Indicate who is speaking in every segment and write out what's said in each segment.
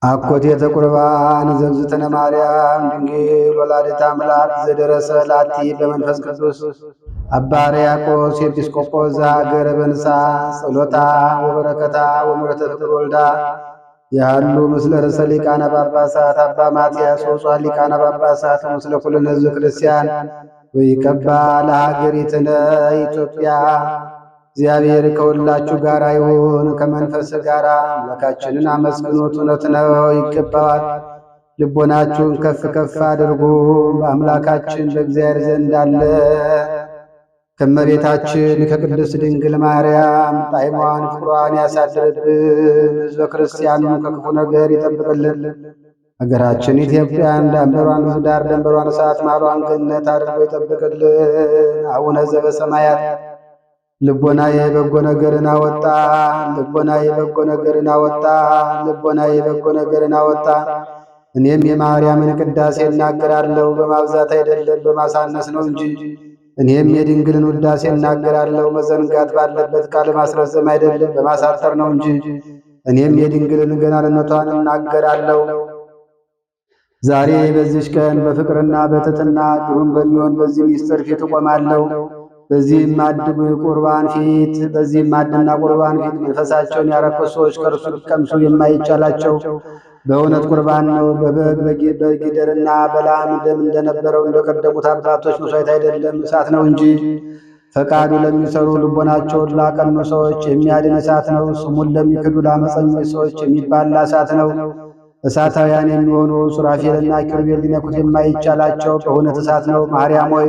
Speaker 1: አኮቴተ ቁርባን ዘግዝእትነ ማርያም ድንግል ወላዲተ አምላክ ዘደረሰ ላቲ በመንፈስ ቅዱስ አባ ሕርያቆስ ኤጲስቆጶስ ዘሀገረ በንሳ ጸሎታ ወበረከታ ወምሕረተ ፍቁር ወልዳ ያሉ ምስለ ርእሰ ሊቃነ ጳጳሳት አባ ማትያስ ወጽዋን ሊቃነ ጳጳሳት ምስለ ኩልነ ሕዝበ ክርስቲያን ወይቀባ ለሀገሪትነ ኢትዮጵያ። እግዚአብሔር ከሁላችሁ ጋር ይሁን፣ ከመንፈስ ጋር አምላካችንን አመስግኑት። እውነት ነው ይገባዋል። ልቦናችሁን ከፍ ከፍ አድርጉ። በአምላካችን በእግዚአብሔር ዘንድ አለ። ከእመቤታችን ከቅድስት ድንግል ማርያም ጣዕሟን ፍቅሯን ያሳድርብን። ሕዝበ ክርስቲያኑን ከክፉ ነገር ይጠብቅልን። ሀገራችን ኢትዮጵያን ድንበሯን ዳር ድንበሯን እሳት ማሏን ገነት አድርጎ ይጠብቅልን። አቡነ ዘበሰማያት ልቦናዬ በጎ ነገርን አወጣ፣ ልቦናዬ በጎ ነገርን አወጣ፣ ልቦናዬ በጎ ነገርን አወጣ። እኔም የማርያምን ቅዳሴ እናገራለሁ፣ በማብዛት አይደለም በማሳነስ ነው እንጂ። እኔም የድንግልን ውዳሴ እናገራለሁ፣ መዘንጋት ባለበት ቃል ማስረዘም አይደለም በማሳጠር ነው እንጂ። እኔም የድንግልን ገናንነቷን እናገራለሁ። ዛሬ በዚች ቀን በፍቅርና በትሕትና ግሩም በሚሆን በዚህ ምስጢር ፊት እቆማለሁ። በዚህም ማዕድ ቁርባን ፊት በዚህም ማዕድና ቁርባን ፊት መንፈሳቸውን ያረከሱ ሰዎች ከእርሱ ሊቀምሱ የማይቻላቸው በእውነት ቁርባን ነው። በጊደርና በላም ደም እንደነበረው እንደቀደሙት አባቶች መሥዋዕት አይደለም፣ እሳት ነው እንጂ። ፈቃዱ ለሚሰሩ ልቦናቸውን ላቀኑ ሰዎች የሚያድን እሳት ነው። ስሙን ለሚክዱ ለዓመፀኞች ሰዎች የሚባላ እሳት ነው። እሳታውያን የሚሆኑ ሱራፌልና ኪሩቤል ሊነኩት የማይቻላቸው በእውነት እሳት ነው። ማርያም ሆይ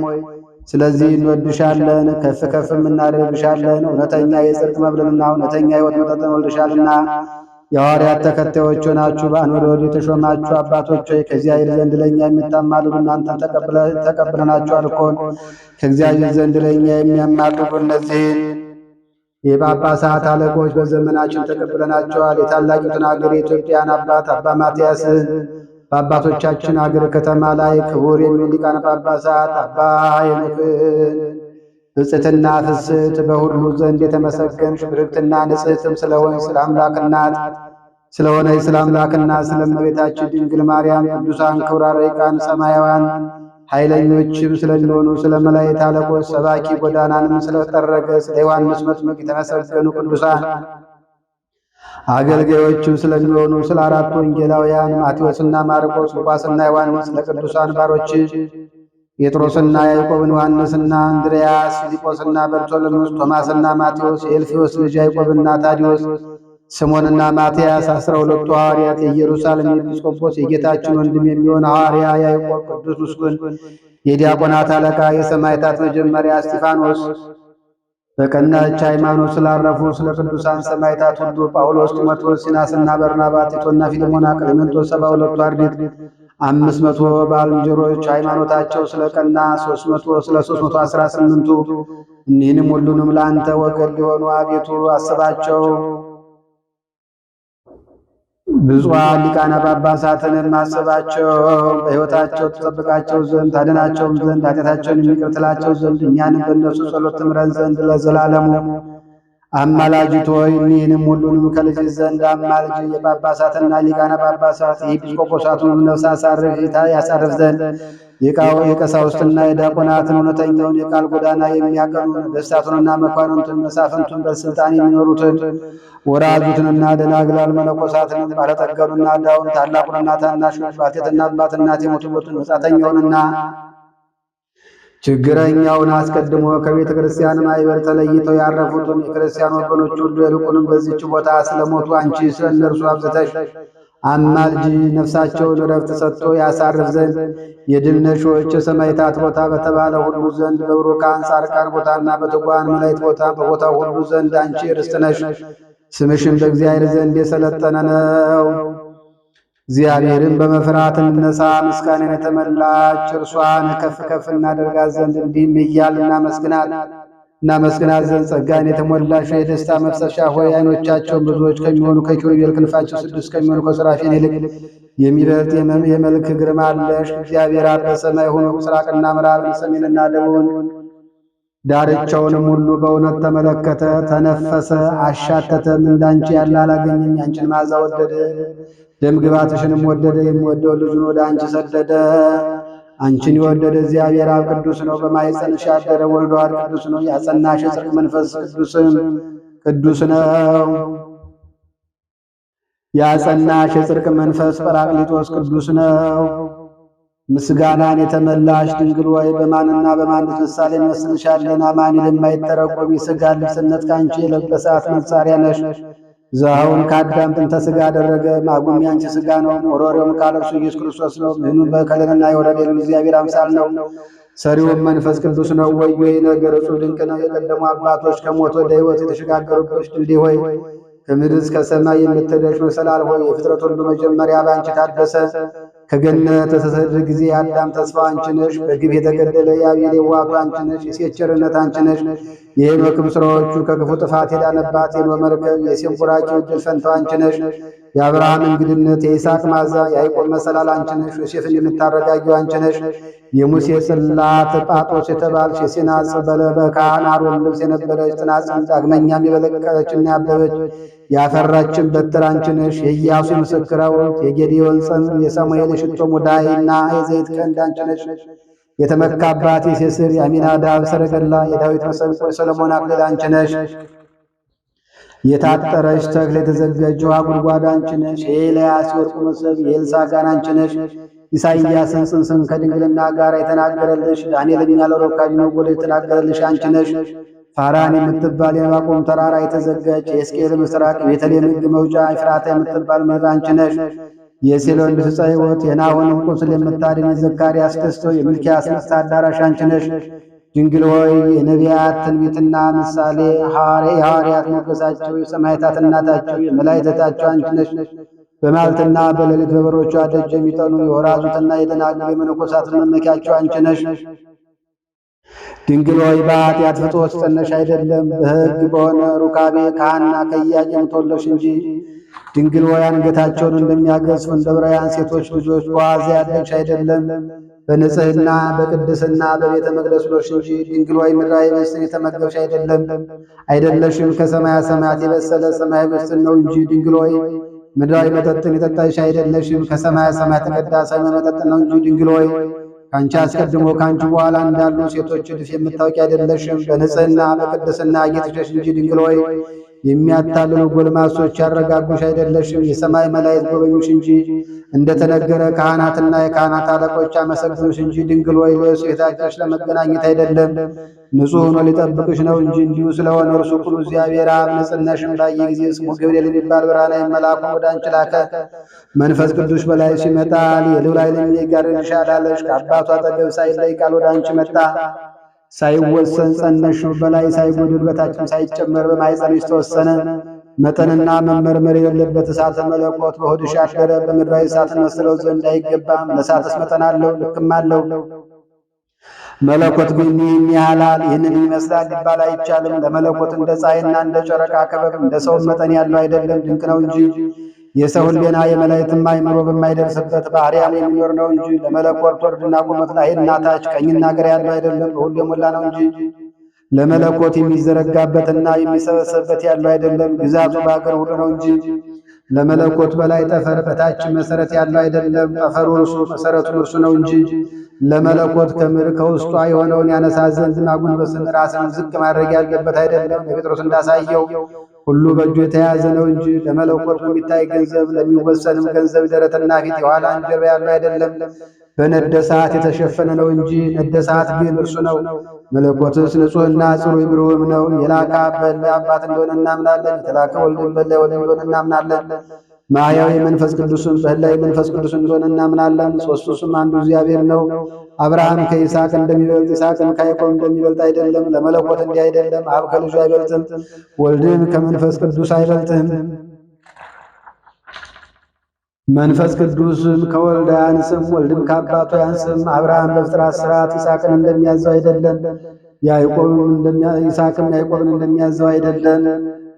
Speaker 1: ስለዚህ እንወድሻለን፣ ከፍ ከፍም እናደርግሻለን። እውነተኛ የጽድቅ መብልንና እውነተኛ ሕይወት መጠጥን ወልደሻልና። የሐዋርያት ተከታዮች ሆናችሁ በአንወድ የተሾማችሁ አባቶች ሆይ ከእግዚአብሔር ዘንድ ለእኛ የሚታማልዱ እናንተን ተቀብለናችኋል እኮን። ከእግዚአብሔር ዘንድ ለእኛ የሚያማልዱ እነዚህን የጳጳሳት አለቆች በዘመናችን ተቀብለናቸዋል። የታላቂቱን አገር የኢትዮጵያን አባት አባ ማትያስን በአባቶቻችን አገር ከተማ ላይ ክቡር የሚሆን ሊቃነ ጳጳሳት አባ ሄኖክን ብፅዕትና ፍስሕት በሁሉ ዘንድ የተመሰገንሽ ብርክትና ንጽሕትም ስለሆነ ስለ አምላክናት ስለሆነች ስለ አምላክና ስለ እመቤታችን ድንግል ማርያም ቅዱሳን ክቡራን ረቂቃን ሰማያውያን ኃይለኞችም ስለሚሆኑ ስለ መላእክት አለቆች ሰባኪ ጎዳናንም ስለጠረገ ስለ ዮሐንስ መጥምቅ የተመሰገኑ ቅዱሳን አገልጋዮችም ስለሚሆኑ ስለ አራቱ ወንጌላውያን ማቴዎስና ማርቆስ፣ ሉቃስና ዮሐንስ፣ ስለ ቅዱሳን ባሮች ጴጥሮስና ያዕቆብን፣ ዮሐንስና እንድርያስ፣ ፊልጶስና በርቶሎሜዎስ፣ ቶማስና ማቴዎስ፣ የእልፍዮስ ልጅ ያዕቆብና ታዲዮስ፣ ስምዖንና ማትያስ፣ 12ቱ ሐዋርያት፣ የኢየሩሳሌም ኤጲስቆጶስ፣ የጌታችን ወንድም የሚሆን ሐዋርያ ያዕቆብ፣ ቅዱስ ምስጉን፣ የዲያቆናት አለቃ፣ የሰማዕታት መጀመሪያ እስጢፋኖስ፣ በቀናች ሃይማኖት ስላረፉ ስለ ቅዱሳን ሰማዕታት ሁሉ ጳውሎስ፣ ጢሞቴዎስ፣ ሲላስና በርናባስ፣ ቲቶና ፊልሞና፣ ቀሌምንጦስ፣ 72ቱ አርድእት፣ 500 ባልንጀሮች ሃይማኖታቸው ስለ ቀና 300 ስለ 318ቱ እኒህንም ሁሉንም ለአንተ ወገን ሊሆኑ አቤቱ አስባቸው። ብፁዓን ሊቃነ ጳጳሳትንም አስባቸው። በሕይወታቸው ትጠብቃቸው ዘንድ ታድናቸውም ዘንድ ኃጢአታቸውን የሚቅር ትላቸው ዘንድ እኛንም በእነሱ ጸሎት ትምረን ዘንድ ለዘላለሙ አማላጅት ሆይ እኒህንም ሁሉንም ከልጅ ዘንድ አማልጅ። የጳጳሳትና ሊቃነ ጳጳሳት የኤጲስቆጶሳቱን ነፍስ ያሳርፍ ዘንድ የቀሳውስትና የዲያቆናትን እውነተኛውን የቃል ጎዳና የሚያቀኑ ነገሥታቱንና መኳንንቱን መሳፍንቱን በስልጣን የሚኖሩትን ወራጁትንና ደናግላል መነኮሳትንም ባለጠገኑና ዳውን ታላቁንና ታናሹን ባልቴትና አባትና የሞቱበትን መጻተኛውንና ችግረኛውን አስቀድሞ ከቤተ ክርስቲያን ማኅበር ተለይተው ያረፉትን የክርስቲያን ወገኖች ሁሉ ይልቁንም በዚህች ቦታ ስለሞቱ አንቺ ስለ እነርሱ አብዝተሽ አማልጂ። ነፍሳቸውን ዕረፍት ሰጥቶ ያሳርፍ ዘንድ የድል ነሾች የሰማዕታት ቦታ በተባለ ሁሉ ዘንድ በብሩካን ጻድቃን ቦታና በትጉሃን መላእክት ቦታ በቦታው ሁሉ ዘንድ አንቺ ርስት ነሽ። ስምሽን በእግዚአብሔር ዘንድ የሰለጠነ ነው። እግዚአብሔርን በመፍራት እንነሳ። ምስጋናን የተመላች እርሷን ከፍ ከፍ እናደርጋት ዘንድ እንዲህም እያል እናመስግናት ዘንድ ጸጋን የተሞላሽ የደስታ መፍሰሻ ሆይ ዓይኖቻቸውን ብዙዎች ከሚሆኑ ከኪሩቤል ክንፋቸው 6 ከሚሆኑ ከሱራፌል ይልቅ የሚበልጥ የመልክ ግርማ አለሽ። እግዚአብሔር አብ በሰማይ ሆኖ ምስራቅና ምዕራብን ሰሜንና ደቡብን ዳርቻውንም ሁሉ በእውነት ተመለከተ፣ ተነፈሰ፣ አሻተተም። እንዳንቺ ያለ አላገኘም። ያንቺን መዓዛ ወደደ፣ ደም ግባትሽንም ወደደ። የሚወደው ልጁን ወደ አንቺ ሰደደ። አንቺን የወደደ እግዚአብሔር አብ ቅዱስ ነው። በማኅፀንሽ ያደረ ወልድ ዋሕድ ቅዱስ ነው። ያጸናሽ የጽድቅ መንፈስ ቅዱስም ቅዱስ ነው። ያጸናሽ የጽድቅ መንፈስ ጰራቅሊጦስ ቅዱስ ነው። ምስጋናን የተመላሽ ድንግል ወይ በማንና በማን ምሳሌ እንመስልሻለን? አማኑኤል የማይተረጎም የሥጋ ልብስነት ከአንቺ የለበሳት መጻሪያ ነሽ። ዘአሁን ከአዳም ጥንተ ሥጋ አደረገ። ማጉም ያንቺ ሥጋ ነው። ሞሮሬውም ቃል እርሱ ኢየሱስ ክርስቶስ ነው። ምኑን በከለንና የወረደ እግዚአብሔር አምሳል ነው። ሰሪውም መንፈስ ቅዱስ ነው። ወዮ ነገር እጹ ድንቅ ነው። የቀደሙ አባቶች ከሞት ወደ ሕይወት የተሸጋገሩበት ድልድይ ሆይ ከምድር እስከ ሰማይ የምትደርሽ መሰላል ሆይ የፍጥረት ሁሉ መጀመሪያ በአንቺ ታደሰ። ከገነት በተሰደደ ጊዜ የአዳም ተስፋ አንቺ ነሽ። በግፍ የተገደለ የአቤል የዋቱ አንቺ ነሽ። የሴት ቸርነት አንቺ ነሽ። የሄኖክም ሥራዎቹ ከክፉ ጥፋት የዳነባት የኖኅ መርከብ የሴም ቡራኬው ዕድል ፈንታው አንቺ ነሽ። የአብርሃም እንግድነት የይስሐቅ ማዛ የያዕቆብ መሰላል አንቺ ነሽ። ዮሴፍን የምታረጋጊው አንቺ ነሽ። የሙሴ ጽላት ጳጦስ የተባልሽ የሲና በካህን አሮን ልብስ የነበረች ጽናጽን ዳግመኛም የበለቀለችና ያበበች ያፈራችን በትር አንቺ ነሽ። የኢያሱ ምስክር ሐውልት የጌዴዎን ጽምር የሳሙኤል የሽቶ ሙዳይና የዘይት ቀንድ አንቺ ነሽ። የተመካባት የሴስር የአሚናዳብ ሰረገላ የዳዊት መሰንቆ የሰሎሞን አክሊል አንቺ ነሽ። የታጠረች ተክል የተዘጋጀ ውሃ ጉድጓድ አንቺ ነሽ። የኤልያስ የወርቁ መሶብ የኤልሳዕ ጋን አንቺ ነሽ። ኢሳይያስን ጽንስን ከድንግልና ጋር የተናገረልሽ ዳንኤልም ያለ ሮካቢ መጎሎ የተናገረልሽ አንቺ ነሽ። ፋራን የምትባል የዕንባቆም ተራራ የተዘጋች የሕዝቅኤል ምስራቅ የቤተልሔም ሕግ መውጫ ኤፍራታ የምትባል ምድር አንቺ ነሽ። የሴሎን ፍጻ ሕይወት የናሆንን ቁስል የምታድን የዘካርያስ ደስቶ የሚልክያስ ንጽሕት አዳራሽ አንቺ ነሽ። ድንግል ሆይ የነቢያት ትንቢትና ምሳሌ የሐዋርያት ሞገሳቸው የሰማዕታት እናታቸው የመላእክታቸው አንቺ ነሽ። በመዓልትና በሌሊት በበሮቿ ደጅ የሚጠኑ የወራዙትና የደናግል የመነኮሳት መመኪያቸው አንቺ ነሽ። ድንግል ሆይ በኃጢአት ፍትወት ጸነሽ አይደለም በሕግ በሆነ ሩካቤ ከሐና ከኢያቄም ተወለድሽ እንጂ። ድንግል ሆይ አንገታቸውን እንደሚያገዝፉ እንደ ዕብራውያን ሴቶች ልጆች በዋዛ ያደግሽ አይደለም በንጽሕና በቅድስና በቤተ መቅደስ ኖርሽ እንጂ። ድንግል ሆይ ምድራዊ ኅብስትን የተመገብሽ አይደለሽም ከሰማያ ሰማያት የበሰለ ሰማያዊ ኅብስትን ነው እንጂ። ድንግል ሆይ ምድራዊ መጠጥን የጠጣሽ አይደለሽም ከሰማያ ሰማያት የተቀዳ ሰማያዊ መጠጥ ነው እንጂ። ድንግል ሆይ ከአንቺ አስቀድሞ ከአንቺ በኋላ እንዳሉ ሴቶች እልፍ የምታውቂ አይደለሽም በንጽሕና በቅድስና ጌጥሽ እንጂ። ድንግል ሆይ የሚያታልሉ ጎልማሶች ያረጋጉሽ አይደለሽም የሰማይ መላእክት ጎበኙሽ እንጂ። እንደተነገረ ካህናትና የካህናት አለቆች አመሰግኑሽ እንጂ። ድንግል ሆይ ለእሱ የታጨሽ ለመገናኘት አይደለም ንጹሕ ሆኖ ሊጠብቅሽ ነው እንጂ። እንዲሁ ስለሆነ እርሱ ሁሉ እግዚአብሔር አብ ንጽሕናሽን ባየ ጊዜ ስሙ ገብርኤል የሚባል ብርሃናዊ መልአኩን ወደ አንቺ ላከ። መንፈስ ቅዱስ በላይሽ ይመጣል፣ የልዑል ኃይልም ይጋርድሻል አለሽ። ከአባቱ አጠገብ ሳይለይ ቃል ወደ አንቺ መጣ። ሳይወሰን ጸነሽው፣ በላይ ሳይጎድል በታችም ሳይጨመር በማኅፀንሽ ተወሰነ። መጠንና መመርመር የሌለበት እሳተ መለኮት በሆድሽ ያደረ። በምድራዊ እሳት እንመስለው ዘንድ አይገባም። ለእሳትስ መጠን አለው ልክም አለው። መለኮት ግን ይህን ያህላል ይህንን ይመስላል ሊባል አይቻልም። ለመለኮት እንደ ፀሐይና እንደ ጨረቃ ክበብ እንደ ሰውም መጠን ያለው አይደለም፣ ድንቅ ነው እንጂ። የሰው ሕሊና የመላእክትም አእምሮ በማይደርስበት በአርያም የሚኖር ነው እንጂ። ለመለኮት ወርድና ቁመት ላይና ታች ቀኝና ግራ ያለው አይደለም፣ በሁሉ የሞላ ነው እንጂ። ለመለኮት የሚዘረጋበትና የሚሰበሰብበት ያለው አይደለም፣ ግዛቱ በአገር ሁሉ ነው እንጂ። ለመለኮት በላይ ጠፈር በታች መሰረት ያለው አይደለም፣ ጠፈሩ እርሱ መሰረቱን እርሱ ነው እንጂ። ለመለኮት ከምድር ከውስጧ የሆነውን ያነሳ ዘንድ ማጉንበስን ራስን ዝቅ ማድረግ ያለበት አይደለም። ለጴጥሮስ እንዳሳየው ሁሉ በእጁ የተያዘ ነው እንጂ። ለመለኮት በሚታይ ገንዘብ ለሚወሰንም ገንዘብ ደረትና ፊት የኋላ ጀርባ ያለው አይደለም፣ በነደ እሳት የተሸፈነ ነው እንጂ። ነደ እሳት ግን እርሱ ነው። መለኮትስ ንጹሕና ጽሩይ ብሩህም ነው። የላከ አብ በሕልው አባት እንደሆነ እናምናለን። የተላከ ወልድም በሕልው ወልድ እንደሆነ እናምናለን። ማያዊ መንፈስ ቅዱስም በሕላዊ መንፈስ ቅዱስ እንደሆነ እናምናለን። ሦስቱ ስም አንዱ እግዚአብሔር ነው። አብርሃም ከይስሐቅ እንደሚበልጥ ይስሐቅም ከያዕቆብ እንደሚበልጥ አይደለም። ለመለኮት እንዲህ አይደለም። አብ ከልጁ አይበልጥም፣ ወልድም ከመንፈስ ቅዱስ አይበልጥም። መንፈስ ቅዱስም ከወልድ አያንስም፣ ወልድም ከአባቱ አያንስም። አብርሃም በፍጥረት ሥርዓት ይስሐቅን እንደሚያዘው አይደለም፣ ይስሐቅም ያዕቆብን እንደሚያዘው አይደለም።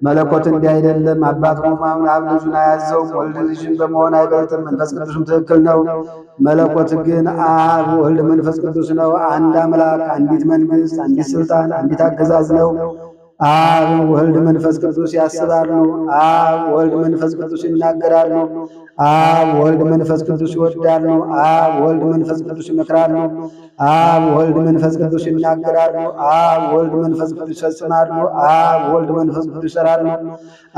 Speaker 1: መለኮት እንዲህ አይደለም። አባት በመሆን አብ ልጁን አያዘውም፣ ወልድ ልጅን በመሆን አይበልጥም። መንፈስ ቅዱስም ትክክል ነው። መለኮት ግን አብ ወልድ መንፈስ ቅዱስ ነው። አንድ አምላክ፣ አንዲት መንግሥት፣ አንዲት ሥልጣን፣ አንዲት አገዛዝ ነው። አብ ወልድ መንፈስ ቅዱስ ያስባሉ። አብ ወልድ መንፈስ ቅዱስ ይናገራሉ። አብ ወልድ መንፈስ ቅዱስ ይወዳሉ። አብ ወልድ መንፈስ ቅዱስ ይመክራሉ። አብ ወልድ መንፈስ ቅዱስ ይናገራሉ። አብ ወልድ መንፈስ ቅዱስ ይፈጽማሉ። አብ ወልድ መንፈስ ቅዱስ ይሰራሉ።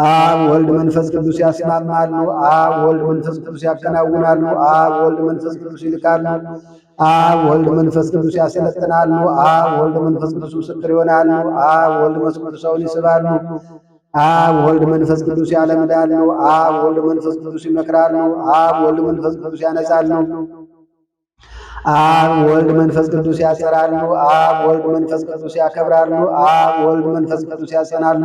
Speaker 1: አብ ወልድ መንፈስ ቅዱስ ያስማማሉ። አብ ወልድ መንፈስ ቅዱስ ያከናውናሉ። አብ ወልድ መንፈስ ቅዱስ ይልካሉ። አብ ወልድ መንፈስ ቅዱስ ያሰለጥናሉ። አብ ወልድ መንፈስ ቅዱስ ምስክር ይሆናሉ። አብ ወልድ መንፈስ ቅዱስ ሰውን ይስባሉ። አብ ወልድ መንፈስ ቅዱስ ያለምዳሉ። አብ ወልድ መንፈስ ቅዱስ ይመክራሉ። አብ ወልድ መንፈስ ቅዱስ ያነጻሉ። አብ ወልድ መንፈስ ቅዱስ ያጸራሉ። አብ ወልድ መንፈስ ቅዱስ ያከብራሉ። አብ ወልድ መንፈስ ቅዱስ ያጸናሉ።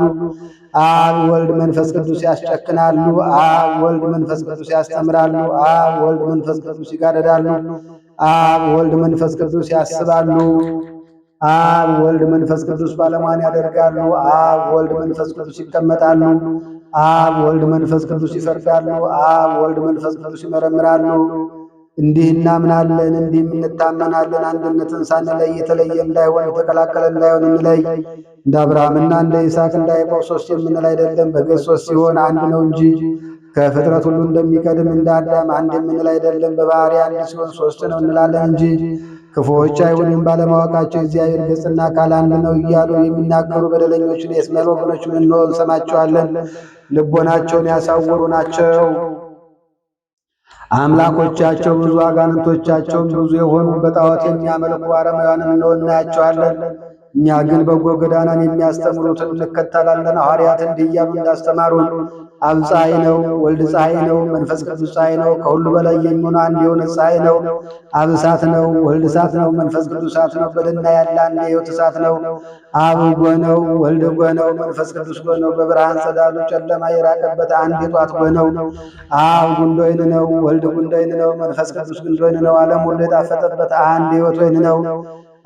Speaker 1: አብ ወልድ መንፈስ ቅዱስ ያስጨክናሉ። አብ ወልድ መንፈስ ቅዱስ ያስተምራሉ። አብ ወልድ መንፈስ ቅዱስ ይጋረዳሉ። አብ ወልድ መንፈስ ቅዱስ ያስባሉ። አብ ወልድ መንፈስ ቅዱስ ባለሟን ያደርጋሉ። አብ ወልድ መንፈስ ቅዱስ ይቀመጣሉ። አብ ወልድ መንፈስ ቅዱስ ይፈርዳሉ። አብ ወልድ መንፈስ ቅዱስ ይመረምራሉ። እንዲህ እናምናለን፣ እንዲህም እንታመናለን። አንድነትን ሳንለይ የተለየ እንዳይሆን የተቀላቀለ እንዳይሆን እንለይ። እንደ አብርሃምና እንደ ይስሐቅ እንደ ያዕቆብ ሦስት የምንል አይደለም። በግልጽ ሦስት ሲሆን አንድ ነው እንጂ ከፍጥረት ሁሉ እንደሚቀድም እንደ አዳም አንድ የምንል አይደለም። በባሕርይ አንድ ሲሆን ሦስት ነው እንላለን እንጂ ክፉዎች አይሁድም ባለማወቃቸው እግዚአብሔር ገጽና አካል አንድ ነው እያሉ የሚናገሩ በደለኞችን የእስማኤል ወገኖችን እንሆ እንሰማቸዋለን። ልቦናቸውን ያሳወሩ ናቸው። አምላኮቻቸው ብዙ አጋንንቶቻቸውም ብዙ የሆኑ በጣዖት የሚያመልኩ አረማውያንን እንሆ እናያቸዋለን። እኛ ግን በጎ ጎዳናን የሚያስተምሩትን እንከተላለን። ሐዋርያት እንዲህ እያሉ እንዳስተማሩን አብ ፀሐይ ነው፣ ወልድ ፀሐይ ነው፣ መንፈስ ቅዱስ ፀሐይ ነው። ከሁሉ በላይ የሚሆን አንድ የሆነ ፀሐይ ነው። አብ እሳት ነው፣ ወልድ እሳት ነው፣ መንፈስ ቅዱስ እሳት ነው። በልና ያለ አንድ የሕይወት እሳት ነው። አብ ጎ ነው፣ ወልድ ጎ ነው፣ መንፈስ ቅዱስ ጎ ነው። በብርሃን ጸዳሉ ጨለማ የራቀበት አንድ የጧት ጎ ነው። አብ ጉንድ ወይን ነው፣ ወልድ ጉንድ ወይን ነው፣ መንፈስ ቅዱስ ጉንድ ወይን ነው። ዓለም ሁሉ የጣፈጠበት አንድ የሕይወት ወይን ነው።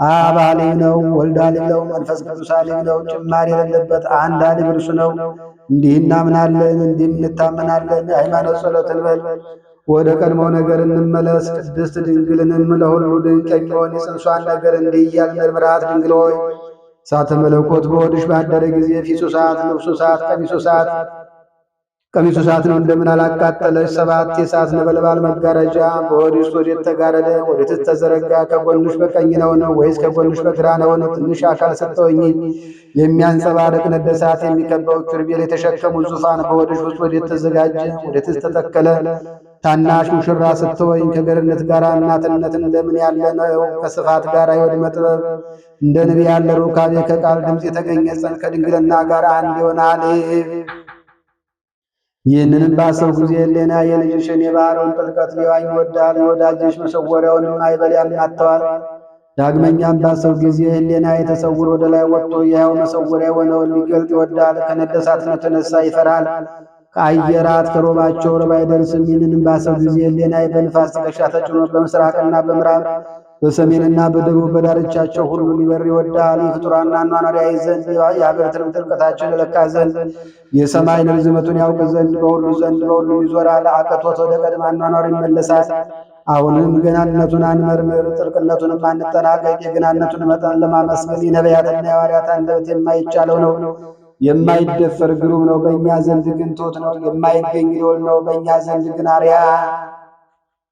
Speaker 1: አብ አሊም ነው፣ ወልድ አሊም ነው፣ መንፈስ ቅዱስ አሊም ነው። ጭማሪ የሌለበት አንድ አሊም እርሱ ነው። እንዲህ እናምናለን፣ እንዲህም እንታመናለን። የሃይማኖት ጸሎት እንበል። ወደ ቀድሞው ነገር እንመለስ። ቅድስት ድንግልንም ለሁሉ ድንቅ የሚሆን የጽንሷን ነገር እንዲህ እያልን እንምራት። ድንግል ሆይ እሳተ መለኮት በሆድሽ ባደረ ጊዜ ፊቱ እሳት፣ ልብሱ እሳት፣ ቀሚሱ እሳት ነው። እንደምን አላቃጠለሽ? ሰባት የእሳት ነበልባል መጋረጃ በሆድሽ ወዴት ተጋረደ? ወዴትስ ተዘረጋ? ከጎንሽ በቀኝ ነውን? ወይስ ከጎንሽ በግራ ነውን? ትንሽ አካል ሰጠውኝ የሚያንጸባርቅ ነደ እሳት የሚከበው ኪሩቤል የተሸከሙ ዙፋን በሆድሽ ውስጥ ወዴት ተዘጋጀ? ወዴትስ ተተከለ? ታናሽ ሙሽራ ስትወኝ ከገርነት ጋር እናትነትን እንደምን ያለ ነው? ከስፋት ጋር የወድመ ጥበብ እንደ ንብ ያለ ሩካቤ ከቃል ድምፅ የተገኘ ጸን ከድንግልና ጋር አንድ ይሆናል። ይህንንም ባሰው ጊዜ ሌና የልጅሽን የባሕሩን ጥልቀት ሊዋኝ ይወዳል። የወዳጅሽ መሰወሪያውንም ማዕበል ያማተዋል። ዳግመኛም ባሰው ጊዜ ሕሌና የተሰውር ወደ ላይ ወጥቶ የሕያው መሰወሪያ የሆነውን ሊገልጥ ይወዳል። ከነደ እሳትም የተነሣ ይፈራል። ከአየራት ከሮባቸው ርብ አይደርስም። ይህንንም ባሰው ጊዜ ሕሌናዬ በንፋስ ትከሻ ተጭኖ በምሥራቅና በምዕራብ በሰሜንና በደቡብ በዳርቻቸው ሁሉ ሊበር ይወዳል። የፍጡራን አኗኗር ያይ ዘንድ የአገሪቱንም ጥልቀታቸውን ይለካ ዘንድ የሰማይን ርዝመቱን ያውቅ ዘንድ በሁሉ ዘንድ በሁሉ ይዞራል። አቅቶት ወደ ቀድሞ አኗኗር ይመለሳል። አሁንም ገናንነቱን አንመርምር፣ ጥልቅነቱንም አንጠናቀቅ። የገናንነቱን መጠን ለማመስገን የነቢያትና የሐዋርያት አንደበት የማይቻለው ነው። የማይደፈር ግሩም ነው፣ በእኛ ዘንድ ግን ትሑት ነው። የማይገኝ ልዑል ነው፣ በእኛ ዘንድ ግን አርያ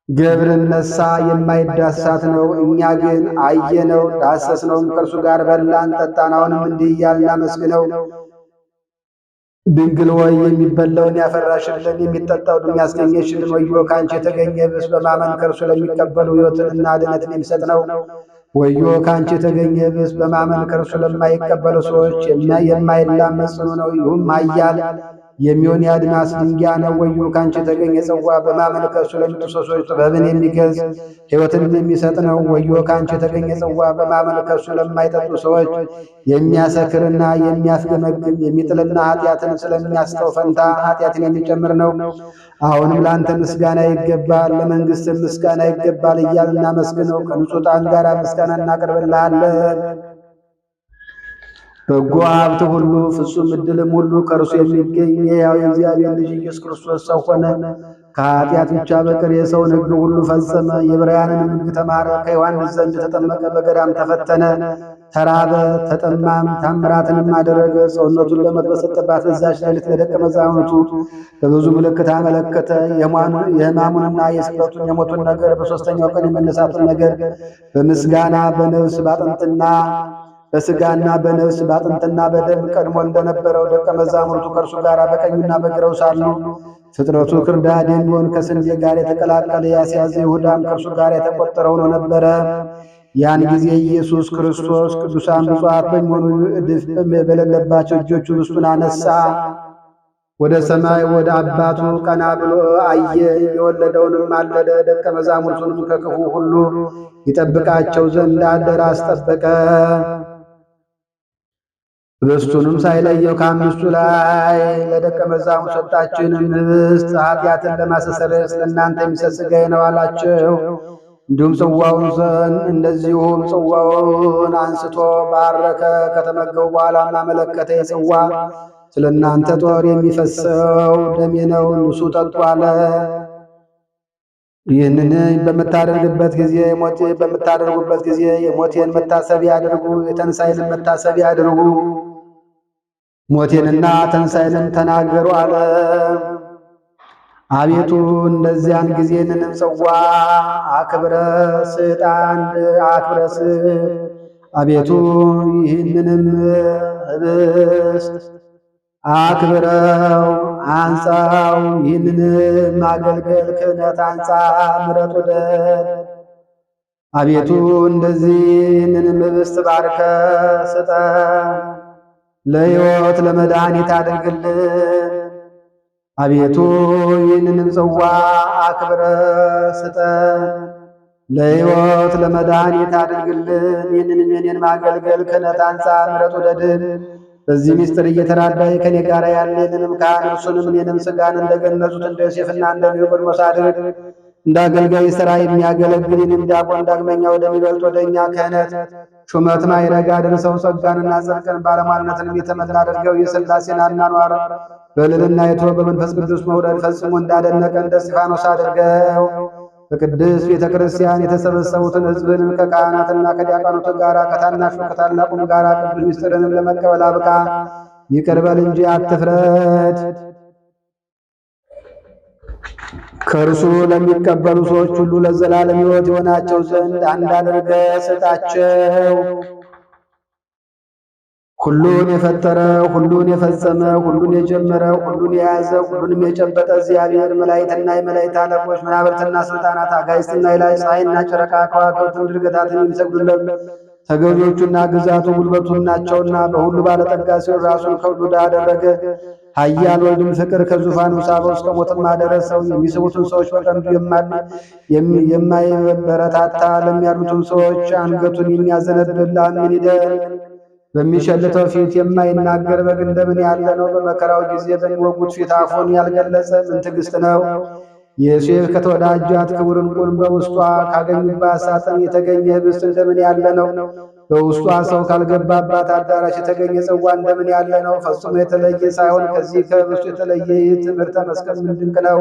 Speaker 1: ገብርን ነሣ። የማይዳሳት ነው፣ እኛ ግን አየነው ዳሰስነውም፣ ከእርሱ ጋር በላን ጠጣን። አሁንም እንዲህ እያልን እናመስግነው። ድንግል ሆይ የሚበላውን ያፈራሽልን፣ የሚጠጣውን ያስገኘሽልን፣ ወዮ ከአንቺ የተገኘ ብስ በማመን ከእርሱ ለሚቀበሉ ሕይወትንና ድነትን የሚሰጥ ነው። ወዮ ከአንቺ የተገኘ ብስ በማመን ከእርሱ ለማይቀበሉ ሰዎች የማይላመጽ ጽኑ ነው። ይሁም ኃያል የሚሆን የአድማስ ድንጋይ ነው። ወዮ ከአንቺ የተገኘ ጽዋ በማመን ከእርሱ ለሚጥሱ ሰዎች ጥበብን የሚገዝ ሕይወትንም የሚሰጥ ነው። ወዮ ከአንቺ የተገኘ ጽዋ በማመን ከእርሱ ለማይጠጡ ሰዎች የሚያሰክርና የሚያስገመግም የሚጥልና ኃጢአትን ስለሚያስተው ፈንታ ኃጢአትን የሚጨምር ነው። አሁንም ለአንተ ምስጋና ይገባል፣ ለመንግሥት ምስጋና ይገባል እያልን እናመስግነው። ከንጹሕ ዕጣን ጋር ምስጋና እናቀርብልሃለን። በጎ ሀብት ሁሉ ፍጹም ዕድልም ሁሉ ከእርሱ የሚገኝ የሕያው የእግዚአብሔር ልጅ ኢየሱስ ክርስቶስ ሰው ሆነ። ከኃጢአት ብቻ በቀር የሰውን ሕግ ሁሉ ፈጸመ። የዕብራውያንንም ሕግ ተማረ። ከዮሐንስ ዘንድ ተጠመቀ። በገዳም ተፈተነ፣ ተራበ፣ ተጠማም። ታምራትንም አደረገ። ሰውነቱን ለመጥበስ ሰጠባት። በዛች ሌሊት ለደቀ መዛሙርቱ በብዙ ምልክት አመለከተ። የሕማሙንና የስቅለቱን የሞቱን ነገር፣ በሦስተኛው ቀን የመነሳቱን ነገር በምስጋና በነፍስ ባጥንትና በሥጋና በነፍስ ባጥንትና በደም ቀድሞ እንደነበረው ደቀ መዛሙርቱ ከእርሱ ጋር በቀኙና በግራው ሳሉ ፍጥረቱ ክርዳድ የሚሆን ከስንዴ ጋር የተቀላቀለ ያስያዘ ይሁዳም ከእርሱ ጋር የተቆጠረ ሆኖ ነበረ። ያን ጊዜ ኢየሱስ ክርስቶስ ቅዱሳን ብፁዓት በሚሆኑ እድፍ በሌለባቸው እጆቹ ኅብስቱን አነሣ፣ ወደ ሰማይ ወደ አባቱ ቀና ብሎ አየ። የወለደውንም ማለደ። ደቀ መዛሙርቱንም ከክፉ ሁሉ ይጠብቃቸው ዘንድ አደራ አስጠበቀ። ኅብስቱንም ሳይለየው ከአምስቱ ላይ ለደቀ መዛሙርቱ ሰጣቸው። ይህንም ኅብስት ኃጢአትን ለማስተስረይ ለእናንተ የሚሰጥ ሥጋዬ ነው አላቸው። እንዲሁም እንደዚሁም ጽዋውን አንስቶ ባረከ። ከተመገቡ በኋላም አመለከተ። ጽዋ ስለ እናንተ ጦር የሚፈሰው ደሜ ነው፣ ንሱ ጠጡ አለ። ይህንን በምታደርጉበት ጊዜ የሞቴን መታሰቢያ አድርጉ፣ የተንሣኤንም መታሰቢያ አድርጉ። ሞቴንና ትንሣኤንም ተናገሩ አለ። አቤቱ እንደዚያን ጊዜ ይህንንም ጽዋ አክብረ ስጥ። አቤቱ ይህንንም ኅብስት አክብረው አንጻው። ይህንንም ማገልገል ክህነት አንጻ፣ ምሕረት ውደድ። አቤቱ እንደዚህ ይህንንም ኅብስት ባርከ ስጠ፣ ለሕይወት ለመድኃኒት አድርግልን። አቤቱ ይህንንም ጽዋ አክብረ ስጠ፣ ለሕይወት ለመድኃኒት አድርግልን። ይህንንም የኔን ማገልገል ክህነት አንጻ፣ ምሕረት ውደድ። በዚህ ምስጢር እየተራዳይ ከኔ ጋር ያለ ይህንንም ካህን እርሱንም እኔንም ሥጋን እንደገነዙት እንደ ዮሴፍና እንደ ኒቆዲሞስ አድርግ። እንደ አገልጋይ ሥራ የሚያገለግልን ዲያቆን ዳግመኛ ወደሚበልጥ ወደ እኛ ክህነት ሹመት ማዕረግ አድርሰው ጸጋንና ጽድቅን ባለሟልነትንም የተመላ አድርገው የሥላሴን አኗኗር በልዕልና አይቶ በመንፈስ ቅዱስ መውረድ ፈጽሞ እንዳደነቀ እንደ እስጢፋኖስ አድርገው። በቅድስት ቤተ ክርስቲያን የተሰበሰቡትን ሕዝብንም ከካህናትና ከዲያቆናቱ ጋር ከታናሹ ከታላቁም ጋር ቅዱስ ምስጢርንም ለመቀበል አብቃ። ይቅር በል እንጂ አትፍረድ። ከእርሱ ለሚቀበሉ ሰዎች ሁሉ ለዘላለም ሕይወት የሆናቸው ዘንድ አንድ አድርገህ ስጣቸው። ሁሉን የፈጠረ ሁሉን የፈጸመ ሁሉን የጀመረ ሁሉን የያዘ ሁሉንም የጨበጠ እግዚአብሔር መላእክትና የመላእክት አለቆች መናብርትና ሥልጣናት አጋዕዝትና የላይ ፀሐይና ጨረቃ ከዋክብትን ድርገታትን የሚሰግዱለት ተገዦቹና ግዛቱ ጉልበቱም ናቸውና በሁሉ ባለጠጋ ሲሆን ራሱን ከሁሉ ዕዳ አደረገ። ኃያል ወልድም ፍቅር ከዙፋኑ ሳበው እስከ ሞትም አደረሰው። የሚስቡትን ሰዎች በቀንዱ የማይበረታታ ለሚያሉትም ሰዎች አንገቱን የሚያዘነብል ምን ይደል? በሚሸልተው ፊት የማይናገር በግ እንደምን ያለ ነው? በመከራው ጊዜ በሚወጉት ፊት አፉን ያልገለጸ ምን ትዕግሥት ነው? የዮሴፍ ከተወዳጃት ክቡር ዕንቁን በውስጧ ካገኙባት ሳጥን የተገኘ ኅብስት እንደምን ያለ ነው? በውስጧ ሰው ካልገባባት አዳራሽ የተገኘ ጽዋ እንደምን ያለ ነው? ፈጽሞ የተለየ ሳይሆን ከዚህ ከኅብስቱ የተለየ ይህ ትምህርተ መስቀል ምን ድንቅ ነው!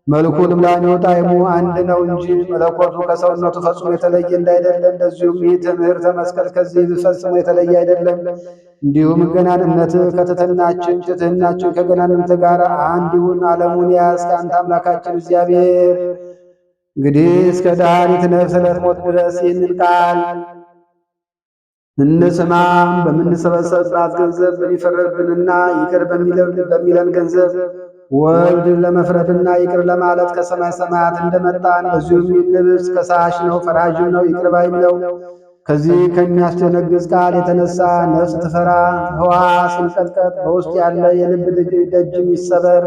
Speaker 1: መልኩ ልምላሜው ጣዕሙ አንድ ነው እንጂ መለኮቱ ከሰውነቱ ፈጽሞ የተለየ እንዳይደለ፣ እንደዚሁም ይህ ትምህርተ መስቀል ከዚህ ፈጽሞ የተለየ አይደለም። እንዲሁም ገናንነት ትሕትናችን ከገናንነት ጋር አንድ ይሁን። ዓለሙን የያዝክ አንተ አምላካችን እግዚአብሔር እንግዲህ እስከ ዳሪት ነፍስ ሞት ድረስ ይህንን ቃል እንስማም። በምንሰበሰብባት ገንዘብ በሚፈረድብንና ይቅር በሚለን ገንዘብ ወልድ ለመፍረድና ይቅር ለማለት ከሰማይ ሰማያት እንደመጣ እንደዚሁም ይህን ከሳሽ ነው፣ ፈራጅም ነው፣ ይቅር ባይም ነው። ከዚህ ከሚያስደነግጥ ቃል የተነሳ ነፍስ ትፈራ፣ ሕዋስ ይንቀጥቀጥ፣ በውስጥ ያለ የልብ ደጅም ይሰበር።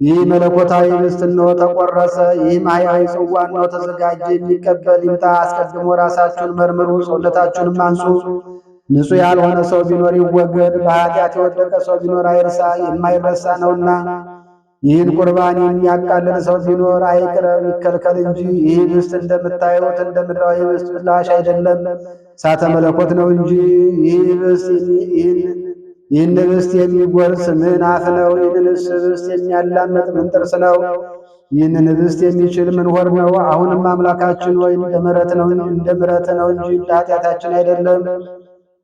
Speaker 1: ይህ መለኮታዊ ኅብስት እነሆ ተቆረሰ። ይህም ሕያው ጽዋ እነሆ ተዘጋጀ። የሚቀበል ይምጣ። አስቀድሞ ራሳችሁን መርምሩ፣ ሰውነታችሁንም አንጹ። ንጹሕ ያልሆነ ሰው ቢኖር ይወገድ። በኃጢአት የወደቀ ሰው ቢኖር አይርሳ፣ የማይረሳ ነውና። ይህን ቁርባን የሚያቃልል ሰው ቢኖር አይቅረብ ይከልከል እንጂ። ይህ ኅብስት እንደምታዩት እንደ ምድራዊ ኅብስት ምላሽ አይደለም፣ እሳተ መለኮት ነው እንጂ። ይህን ኅብስት የሚጎርስ ምን አፍ ነው? ይህንንስ ኅብስት የሚያላምጥ ምን ጥርስ ነው? ይህንን ኅብስት የሚችል ምን ሆድ ነው? አሁንም አምላካችን ሆይ እንደ ምሕረት ነው እንጂ እንደ ኃጢአታችን አይደለም።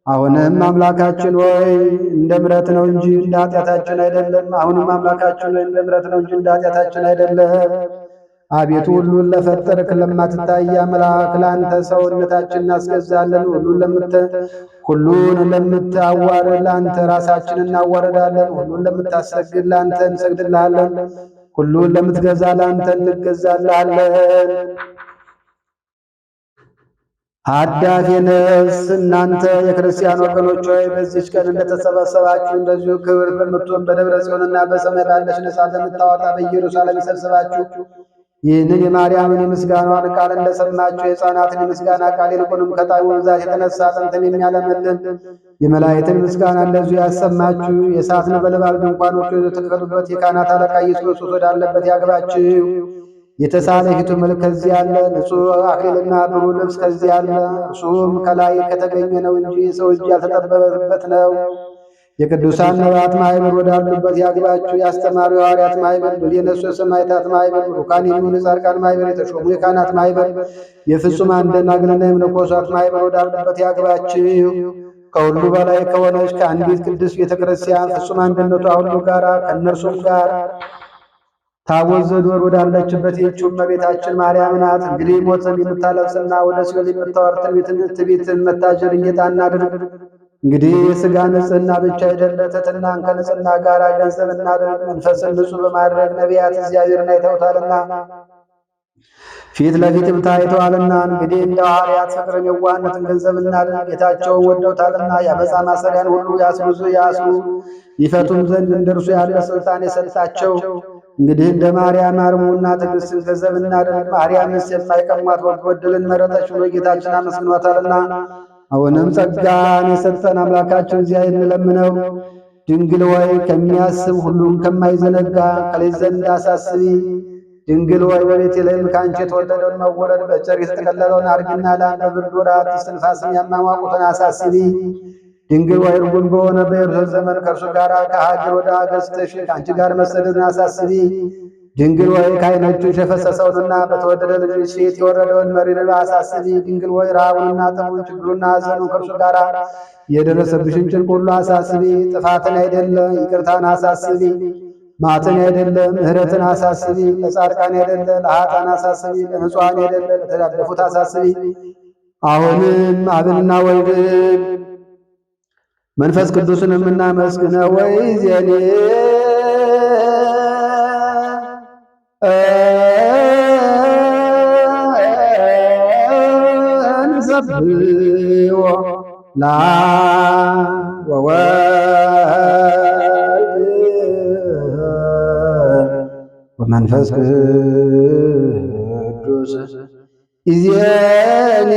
Speaker 1: አሁንም አምላካችን ሆይ እንደ ምሕረት ነው እንጂ እንደ ኃጢአታችን አይደለም። አሁንም አምላካችን ሆይ እንደ ምሕረት ነው እንጂ እንደ ኃጢአታችን አይደለም። አቤቱ ሁሉን ለፈጠርክ ለማትታይ አምላክ ለአንተ ሰውነታችን እናስገዛለን። ሁሉን ለምታዋርድ ለአንተ ራሳችን እናዋርዳለን። ሁሉን ለምታሰግድ ለአንተ እንሰግድልሃለን። ሁሉን ለምትገዛ ለአንተ እንገዛልሃለን። አዳፊ ነፍስ እናንተ የክርስቲያን ወገኖች ሆይ በዚች ቀን እንደተሰበሰባችሁ እንደዚሁ ክብር በምትሆን በደብረ ጽዮንና በሰማይ ባለች ነጻት ለምታወጣ በኢየሩሳሌም ይሰብስባችሁ። ይህንን የማርያምን የምስጋናዋን ቃል እንደሰማችሁ የሕፃናትን የምስጋና ቃል ይልቁንም ከጣዕሙ ብዛት የተነሳ አጥንትን የሚያለመልም የመላእክትን ምስጋና እንደዚሁ ያሰማችሁ። የእሳት ነበልባል ድንኳኖች የተተከሉበት የካህናት አለቃ ኢየሱስ ክርስቶስ ወዳለበት ያግባችሁ። የተሳለ ፊቱ መልክ ከዚህ ያለ ንጹሕ አክሊልና ብሩህ ልብስ ከዚህ ያለ እርሱም ከላይ ከተገኘ ነው እንጂ የሰው እጅ ያልተጠበበበት ነው። የቅዱሳን ነቢያት ማኅበር ወዳሉበት ያግባችሁ። ያስተማሩ የሐዋርያት ማኅበር፣ ድል የነሱ የሰማዕታት ማኅበር፣ ቡሩካን የሚሆኑ የጻድቃን ማኅበር፣ የተሾሙ የካህናት ማኅበር፣ የፍጹማን ደናግልና የመነኮሳት ማኅበር ወዳሉበት ያግባችሁ። ከሁሉ በላይ ከሆነች ከአንዲት ቅድስት ቤተ ክርስቲያን ፍጹም አንድነቷ ሁሉ ጋራ ከእነርሱም ጋር ታቦት ዘዶር ወዳለችበት ይህችው እመቤታችን ማርያም ናት። እንግዲህ ሞትን የምታለብስና ወደ ሲኦል የምታወርድ ትዕቢትን መታጀር ጌታ እናድርግ። እንግዲህ የሥጋ ንጽሕና ብቻ አይደለ ትሕትናን ከንጽሕና ጋር ገንዘብ እናድርግ። መንፈስን ንጹሕ በማድረግ ነቢያት እግዚአብሔርን አይተውታልና ፊት ለፊትም ታይተዋልና። እንግዲህ እንደ ሐዋርያት ፍቅርን የዋህነትን ገንዘብ እናድርግ። ጌታቸውን ወደውታልና የዓመፃ ማሰሪያን ሁሉ ያስሩ ይፈቱም ዘንድ እንደርሱ ያለ ሥልጣን የሰጣቸው። እንግዲህ እንደ ማርያም አርሙና ትዕግሥትን ገንዘብ እናድርግ። ማርያምስ የማይቀሟት በጎ ዕድልን መረጠች ብሎ ጌታችን አመስግኗታልና። አሁንም ጸጋን የሰጠን አምላካችን እግዚአብሔር እንለምነው። ድንግል ወይ ከሚያስብ ሁሉም ከማይዘነጋ ከልጅ ዘንድ አሳስቢ። ድንግል ወይ በቤተልሔም ከአንቺ የተወለደውን መወለድ በጨርቅ የተጠቀለለውን አርግና ላም በብርድ ወራት እስትንፋስን ያሟሟቁትን አሳስቢ። ድንግል ወይ ርጉም በሆነ በሄሮድስ ዘመን ከእርሱ ጋር ከሀገር ወደ ሀገር ስተሽ ከአንቺ ጋር መሰደዱን አሳስቢ። ድንግል ወይ ከዓይኖችሽ የፈሰሰውንና በተወደደ ልጅሽ ፊት የወረደውን መሪር አሳስቢ። ድንግል ወይ ረሃቡንና ጥሙን ችግሩና ሐዘኑን ከእርሱ ጋር የደረሰብሽን ጭንቅ ሁሉ አሳስቢ። ጥፋትን አይደለ ይቅርታን አሳስቢ። ማትን አይደለ ምሕረትን አሳስቢ። ለጻድቃን አይደለ ለኃጥአን አሳስቢ። ለንጹሐን አይደለ ለተዳደፉት አሳስቢ። አሁንም አብንና ወልድን መንፈስ ቅዱስን የምናመስግነው ወይ ዜኔ እንሰብሕዎ ለአብ ወወልድ ወመንፈስ ቅዱስ ይእዜኒ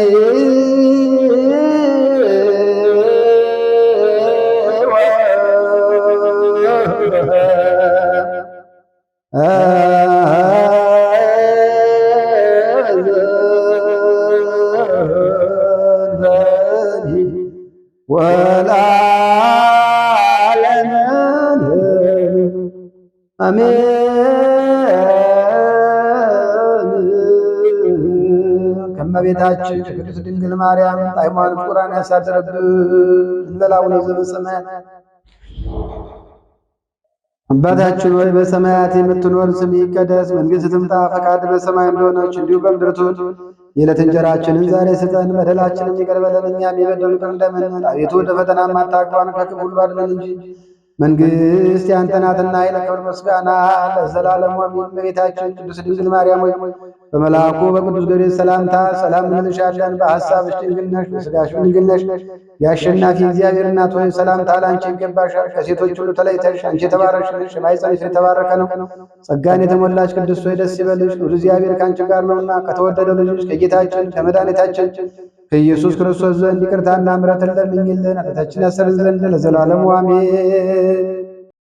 Speaker 1: አሜን። ከእመቤታችን ከቅድስት ድንግል ማርያም ጣዕሟን ፍቁራን ያሳደረብን እንበል። አቡነ ዘበሰማያት አባታችን ሆይ በሰማያት የምትኖር ስምህ ይቀደስ፣ መንግሥትህ ትምጣ፣ ፈቃድህ በሰማይ እንደሆነች እንዲሁ በምድር ትሁን። የዕለት እንጀራችንን ዛሬ ስጠን፣ በደላችንን ይቅር በለን እኛም የበደሉንን ይቅር እንደምንል። አቤቱ ወደ ፈተናም አታግባን፣ ከክፉ ሁሉ አድነን እንጂ መንግሥት ያንተ ናትና ኃይል፣ ክብር፣ ምስጋና ለዘላለሙ አሜን። እመቤታችን ቅድስት ድንግል ማርያም ሆይ በመልአኩ በቅዱስ ገብርኤል ሰላምታ ሰላም እንልሻለን። በሐሳብሽ ድንግል ነሽ፣ በሥጋሽም ድንግል ነሽ። የአሸናፊ እግዚአብሔር እናት ሆይ ሰላምታ ለአንቺ ይገባሻል። ከሴቶች ሁሉ ተለይተሽ አንቺ የተባረክሽ ነሽ፣ የማኅፀንሽ ፍሬ የተባረከ ነው። ጸጋን የተሞላሽ ቅድስት ሆይ ደስ ይበልሽ፣ ልዑል እግዚአብሔር ከአንቺ ጋር ነውና ከተወደደው ልጅሽ ከጌታችን ከመድኃኒታችን ከኢየሱስ ክርስቶስ ዘንድ ይቅርታና ምሕረትን ለምኝልን ኃጢአታችንን ያስተሰርይ ዘንድ ለዘላለሙ አሜን።